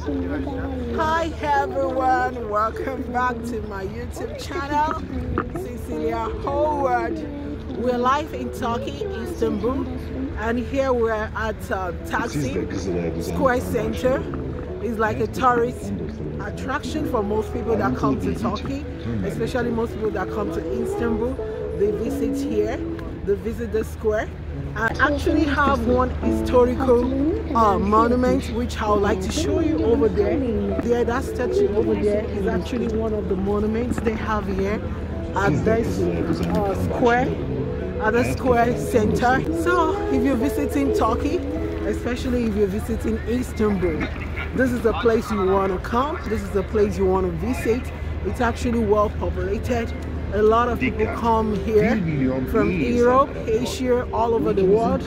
Hi everyone, welcome back to my YouTube channel, Cecilia Howard. We're live in Turkey, Istanbul, and here we're at Taksim Square Center. It's like a tourist attraction for most people that come to Turkey, especially most people that come to Istanbul. They visit here, they visit the square. I actually have one historical monument which I would like to show you over there. There, that statue over there is actually one of the monuments they have here at this square, at the square center. So if you're visiting Turkey, especially if you're visiting Istanbul, this is the place you want to come. This is the place you want to visit. It's actually well populated. A lot of people come here from Europe, Asia, all over the world.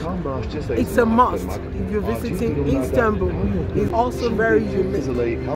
It's a must if you're visiting Istanbul. It's also very unique.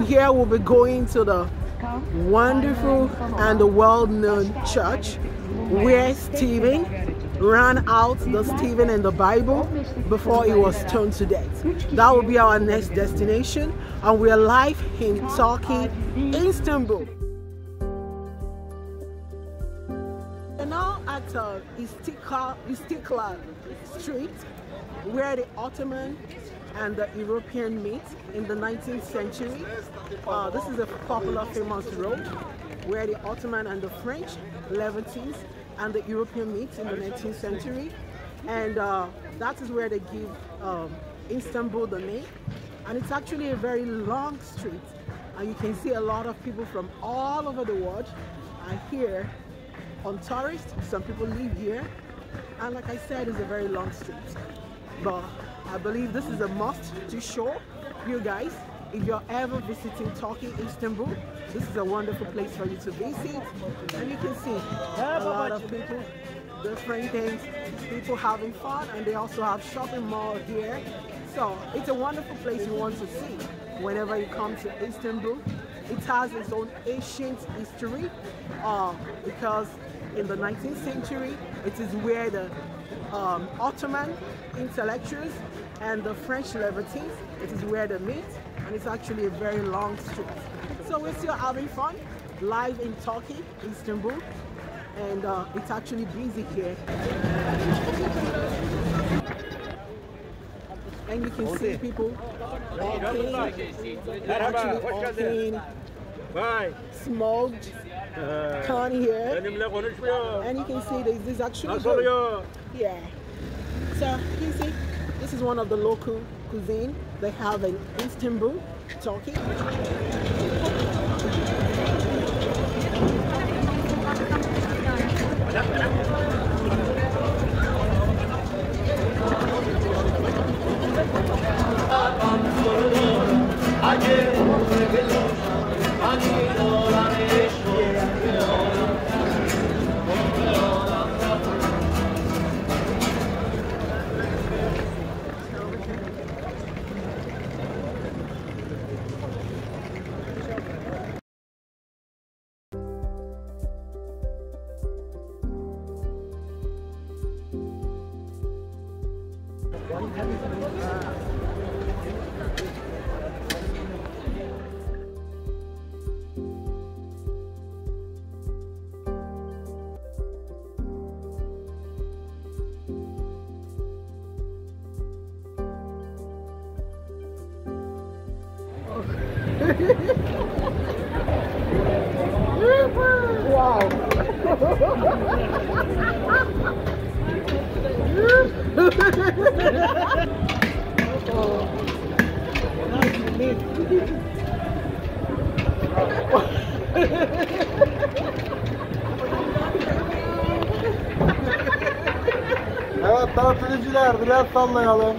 Here we'll be going to the wonderful and the well-known church where Stephen ran out the Stephen and the Bible before he was stoned to death. That will be our next destination, and we are live in Turkey, Istanbul. We're now at Istiklal Street, where the Ottoman and the European meet in the 19th century. This is a popular, famous road where the Ottoman and the French, Levantines, and the European meet in the 19th century. And that is where they give Istanbul the name. And it's actually a very long street. And you can see a lot of people from all over the world are here on tourists. Some people live here. And like I said, it's a very long street. But I believe this is a must to show you guys. If you're ever visiting Turkey, Istanbul, this is a wonderful place for you to visit. And you can see a lot of people, different things, people having fun, and they also have shopping mall here. So it's a wonderful place you want to see whenever you come to Istanbul. It has its own ancient history because in the 19th century, it is where the Ottoman intellectuals and the French Levantines, it is where they meet, and it's actually a very long street. So we're still having fun, live in Turkey, Istanbul, and it's actually busy here. And you can see people walking, actually walking, smoked, corn here, and you can see this is actually good. Yeah. So you can see this is one of the local cuisine they have in Istanbul, Turkey. Wow. Evet, tatilciler biraz sallayalım.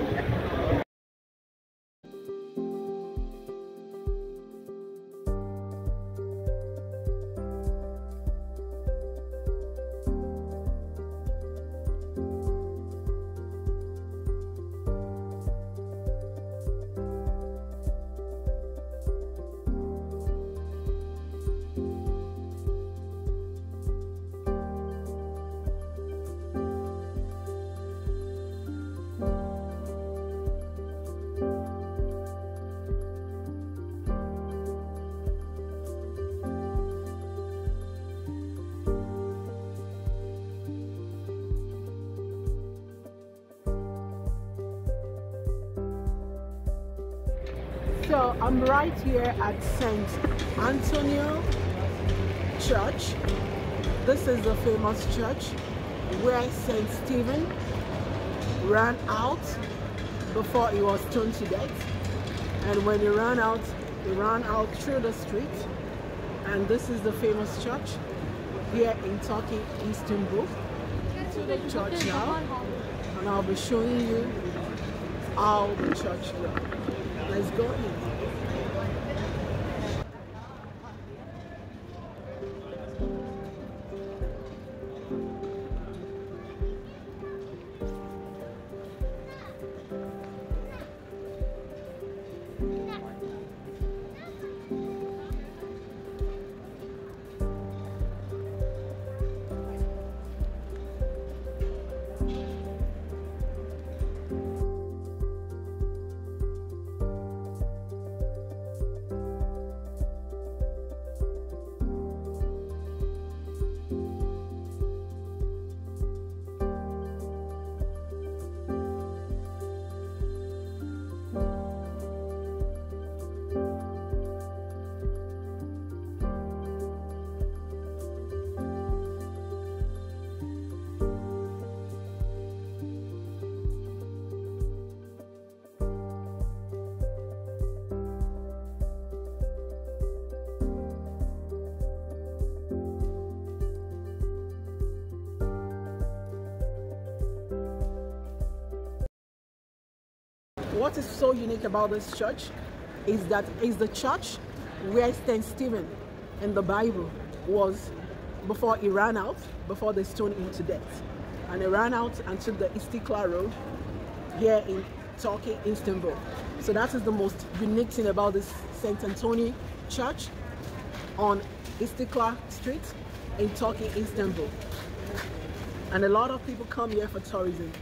So I'm right here at St. Antonio Church. This is the famous church where St. Stephen ran out before he was stoned to death. And when he ran out through the street. And this is the famous church here in Turkey, Istanbul. To the church now, and I'll be showing you how the church looks. Let's go in. What is so unique about this church is that it's the church where St. Stephen in the Bible was before he ran out, before they stoned him to death. And he ran out and took the Istiklal road here in Turkey, Istanbul. So that is the most unique thing about this St. Antonio Church on Istiklalstreet in Turkey, Istanbul. And a lot of people come here for tourism.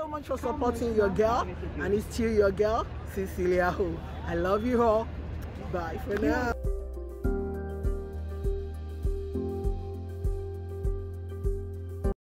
Much for supporting your girl, and it's still your girl, Cecilia Ho. I love you all. Bye for now.